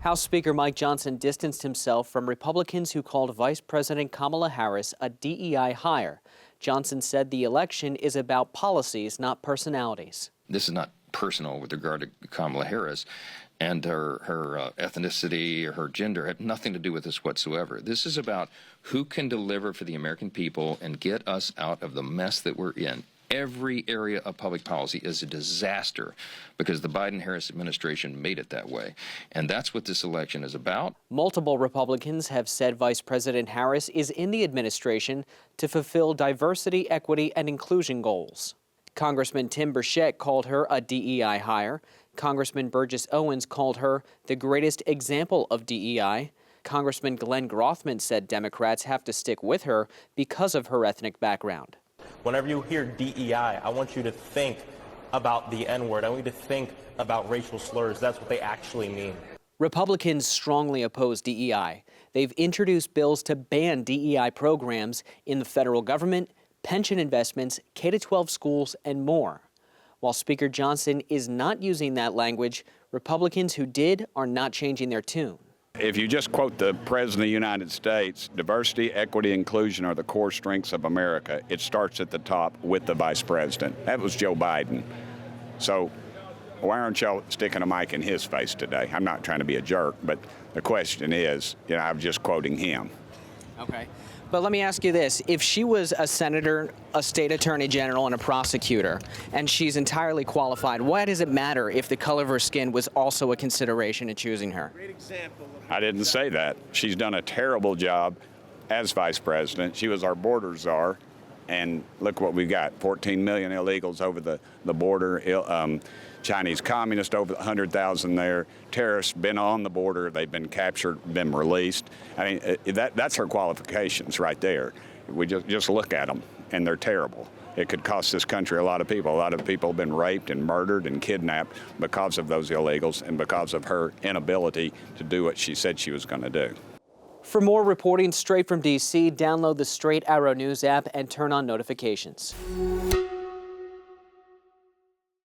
House Speaker Mike Johnson distanced himself from Republicans who called Vice President Kamala Harris a DEI hire. Johnson said the election is about policies, not personalities. This is not personal with regard to Kamala Harris, and her ethnicity or her gender had nothing to do with this whatsoever. This is about who can deliver for the American people and get us out of the mess that we're in. Every area of public policy is a disaster because the Biden-Harris administration made it that way. And that's what this election is about. Multiple Republicans have said Vice President Harris is in the administration to fulfill diversity, equity, and inclusion goals. Congressman Tim Burchett called her a DEI hire. Congressman Burgess Owens called her the greatest example of DEI. Congressman Glenn Grothman said Democrats have to stick with her because of her ethnic background. Whenever you hear DEI, I want you to think about the N-word. I want you to think about racial slurs. That's what they actually mean. Republicans strongly oppose DEI. They've introduced bills to ban DEI programs in the federal government, pension investments, K-12 schools, and more. While Speaker Johnson is not using that language, Republicans who did are not changing their tune. If you just quote the President of the United States, diversity, equity, inclusion are the core strengths of America. It starts at the top with the Vice President. That was Joe Biden. So why aren't y'all sticking a mic in his face today? I'm not trying to be a jerk, but the question is, I'm just quoting him. Okay. But let me ask you this. If she was a senator, a state attorney general, and a prosecutor, and she's entirely qualified, why does it matter if the color of her skin was also a consideration in choosing her? Great example. I didn't say that. She's done a terrible job as vice president. She was our border czar, and look what we got, 14 million illegals over the border, Chinese communists over 100,000 there, terrorists been on the border, they've been captured, been released. I mean, that's her qualifications right there. We just look at them, and they're terrible. It could cost this country a lot of people. A lot of people have been raped and murdered and kidnapped because of those illegals and because of her inability to do what she said she was going to do. For more reporting straight from D.C., download the Straight Arrow News app and turn on notifications.